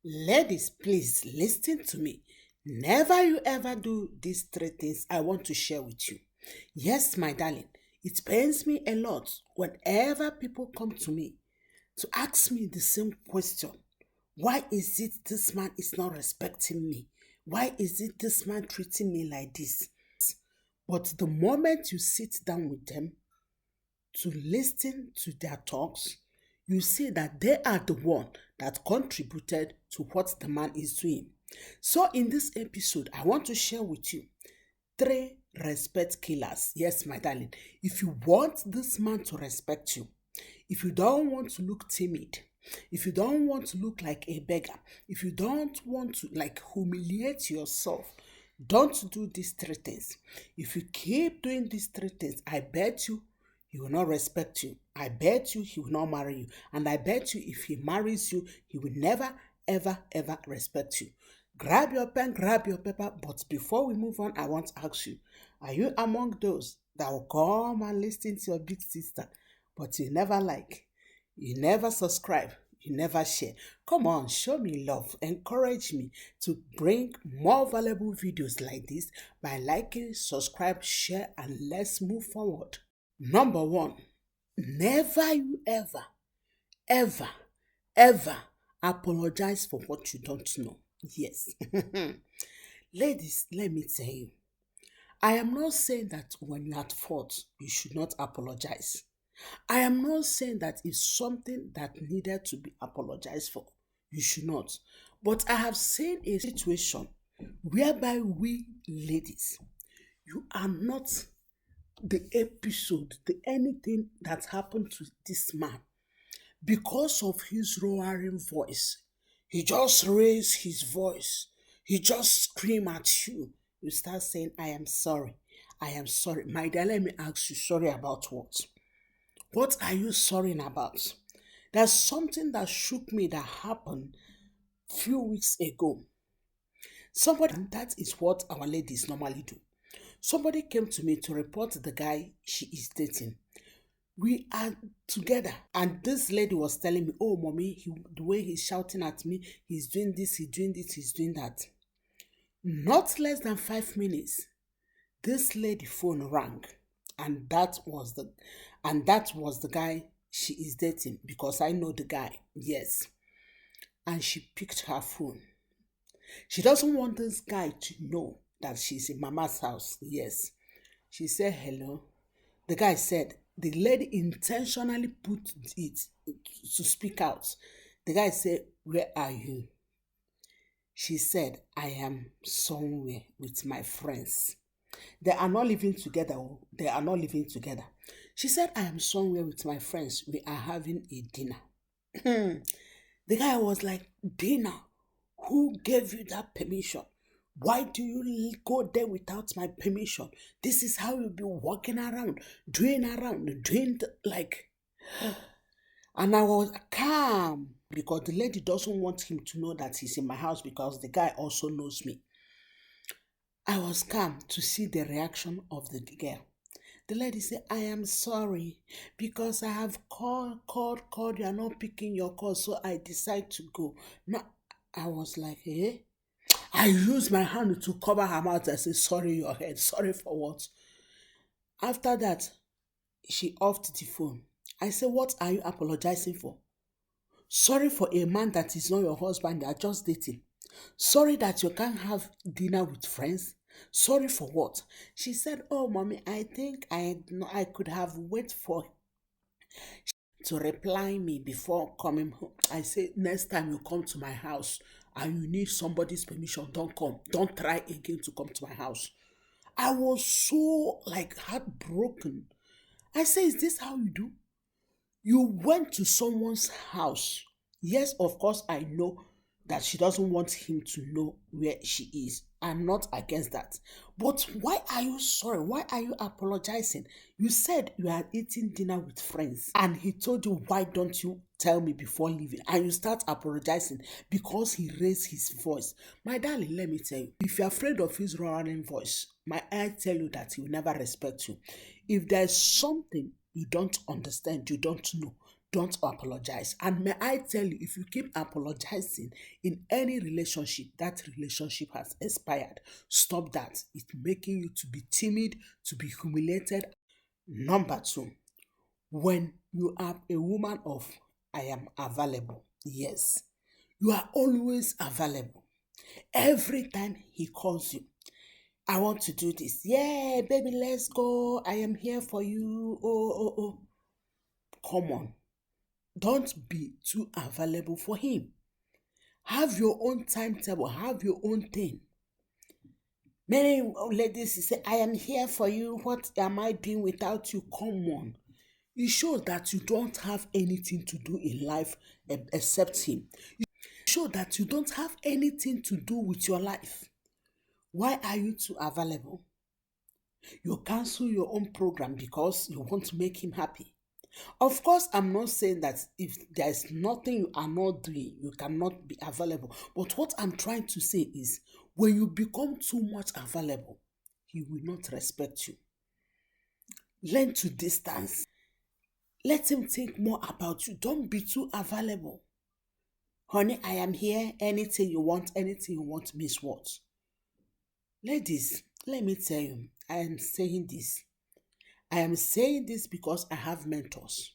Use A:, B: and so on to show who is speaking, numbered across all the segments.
A: Ladies, please listen to me. Never you ever do these three things I want to share with you. Yes, my darling, it pains me a lot whenever people come to me to ask me the same question. Why is it this man is not respecting me? Why is it this man treating me like this? But the moment you sit down with them to listen to their talks, you see that they are the one that contributed to what the man is doing. So in this episode, I want to share with you three respect killers. Yes, my darling. If you want this man to respect you, if you don't want to look timid, if you don't want to look like a beggar, if you don't want to like humiliate yourself, don't do these three things. If you keep doing these three things, I bet you he will not respect you. I bet you he will not marry you. And I bet you if he marries you, he will never, ever, ever respect you. Grab your pen, grab your paper. But before we move on, I want to ask you, are you among those that will come and listen to your big sister, but you never like, you never subscribe, you never share? Come on, show me love, encourage me to bring more valuable videos like this by liking, subscribe, share, and let's move forward. Number one, never you ever, ever apologize for what you don't know. Yes. Ladies, let me tell you, I am not saying that when you're at fault, you should not apologize. I am not saying that it's something that needed to be apologized for. You should not. But I have seen a situation whereby we ladies, you are not the episode, the anything that happened to this man because of his roaring voice. He just raised his voice. He just screamed at you. You start saying, I am sorry. I am sorry. My dear, let me ask you, sorry about what? What are you sorry about? There's something that shook me that happened few weeks ago. Somebody, and that is what our ladies normally do. Somebody came to me to report the guy she is dating. We are together, and this lady was telling me, oh mommy, the way he's shouting at me, he's doing this, he's doing this, he's doing that. Not less than 5 minutes, this lady phone rang, and that was the guy she is dating, because I know the guy. Yes. And she picked her phone. She doesn't want this guy to know that she's in mama's house. Yes. She said hello. The guy said, the lady intentionally put it to speak out. The guy said, where are you? She said, I am somewhere with my friends. They are not living together. Oh. They are not living together. She said, I am somewhere with my friends. We are having a dinner. The guy was like, dinner? Who gave you that permission? Why do you go there without my permission? This is how you'll be walking around, doing like. And I was calm because the lady doesn't want him to know that he's in my house because the guy also knows me. I was calm to see the reaction of the girl. The lady said, I am sorry because I have called, you are not picking your call, so I decide to go. Now, I was like, eh? I used my hand to cover her mouth. I said, sorry, your head. Sorry for what? After that, she offed the phone. I said, what are you apologizing for? Sorry for a man that is not your husband, they are just dating. Sorry that you can't have dinner with friends. Sorry for what? She said, oh, mommy, I think I could have waited for to reply me before coming home. I said, next time you come to my house and you need somebody's permission, don't come. Don't try again to come to my house. I was so like heartbroken. I said, is this how you do? You went to someone's house. Yes, of course, I know that she doesn't want him to know where she is. I'm not against that. But why are you sorry? Why are you apologizing? You said you are eating dinner with friends, and he told you, why don't you tell me before leaving? And you start apologizing because he raised his voice. My darling, let me tell you, if you're afraid of his roaring voice, I tell you that he will never respect you. If there's something you don't understand, you don't know, Don't apologize. And may I tell you, if you keep apologizing in any relationship, that relationship has expired. Stop that. It's making you to be timid, to be humiliated. Number two, when you are a woman of I am available, yes, you are always available. Every time he calls you, I want to do this. Yeah, baby, let's go. I am here for you. Oh, oh, oh. Come on. Don't be too available for him. Have your own timetable. Have your own thing. Many ladies say, I am here for you. What am I doing without you? Come on. It shows that you don't have anything to do in life except him. It shows that you don't have anything to do with your life. Why are you too available? You cancel your own program because you want to make him happy. Of course, I'm not saying that if there's nothing you are not doing, you cannot be available. But what I'm trying to say is, when you become too much available, he will not respect you. Learn to distance. Let him think more about you. Don't be too available. Honey, I am here. Anything you want means what? Ladies, let me tell you, I am saying this. I am saying this because I have mentors.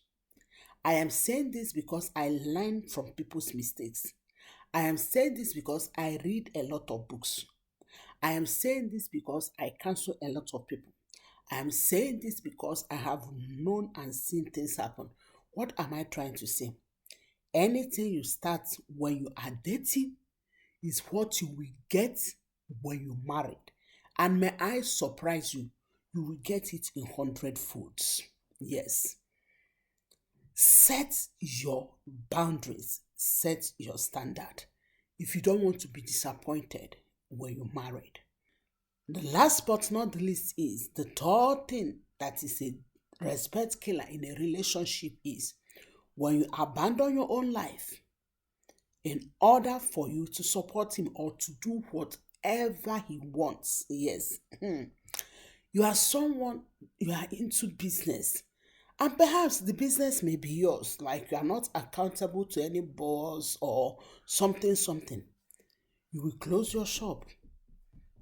A: I am saying this because I learn from people's mistakes. I am saying this because I read a lot of books. I am saying this because I counsel a lot of people. I am saying this because I have known and seen things happen. What am I trying to say? Anything you start when you are dating is what you will get when you married. And may I surprise you, you will get it in 100 folds. Yes. Set your boundaries, set your standard. If you don't want to be disappointed when you're married. The last but not the least is the third thing that is a respect killer in a relationship is when you abandon your own life in order for you to support him or to do whatever he wants. Yes. You are someone, you are into business. And perhaps the business may be yours, like you are not accountable to any boss or something. You will close your shop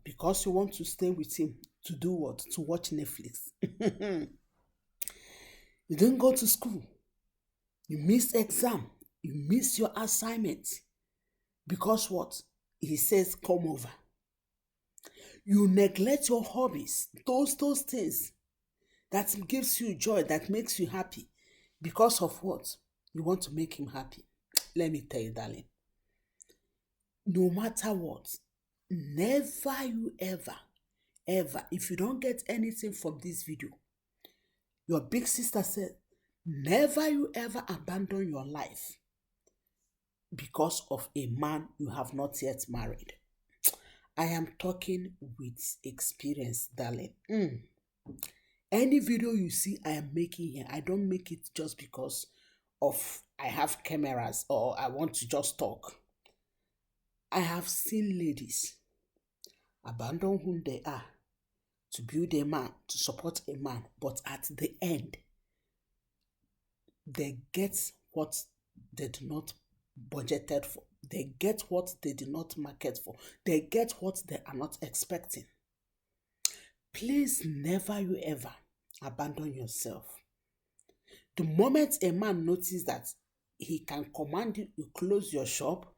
A: because you want to stay with him to do what? To watch Netflix. You didn't go to school. You missed exam. You missed your assignment. Because what? He says, come over. You neglect your hobbies, those things that gives you joy, that makes you happy. Because of what? You want to make him happy. Let me tell you, darling. No matter what, never you ever, if you don't get anything from this video, your big sister said, never you ever abandon your life because of a man you have not yet married. I am talking with experience, darling. Any video you see I am making here, I don't make it just because of I have cameras or I want to just talk. I have seen ladies abandon whom they are to build a man, to support a man, but at the end, they get what they do not budgeted for. They get what they did not market for. They get what they are not expecting. Please never you ever abandon yourself. The moment a man notices that he can command you, you close your shop,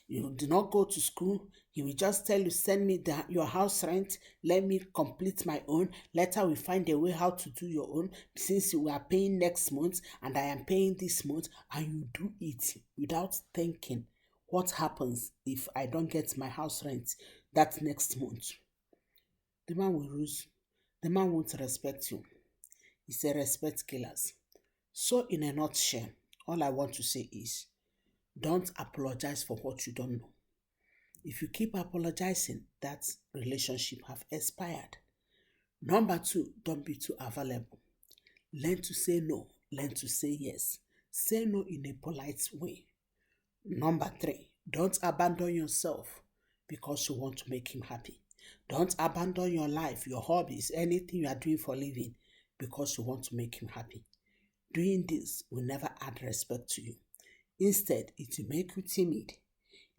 A: you do not go to school, he will just tell you, send me your house rent, let me complete my own. Later we find a way how to do your own, since you are paying next month and I am paying this month, and you do it without thinking, what happens if I don't get my house rent that next month? The man will lose. The man won't respect you. It's a respect killers. So in a nutshell, all I want to say is, don't apologize for what you don't know. If you keep apologizing, that relationship have expired. Number two, don't be too available. Learn to say no. Learn to say yes. Say no in a polite way. Number three, don't abandon yourself because you want to make him happy. Don't abandon your life, your hobbies, anything you are doing for living because you want to make him happy. Doing this will never add respect to you. Instead, it will make you timid.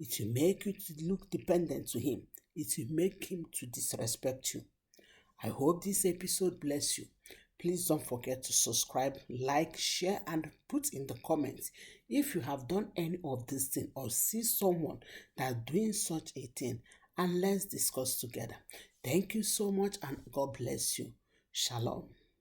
A: It will make you to look dependent to him. It will make him to disrespect you. I hope this episode bless you. Please don't forget to subscribe, like, share, and put in the comments if you have done any of this thing or see someone that doing such a thing, and let's discuss together. Thank you so much and God bless you. Shalom.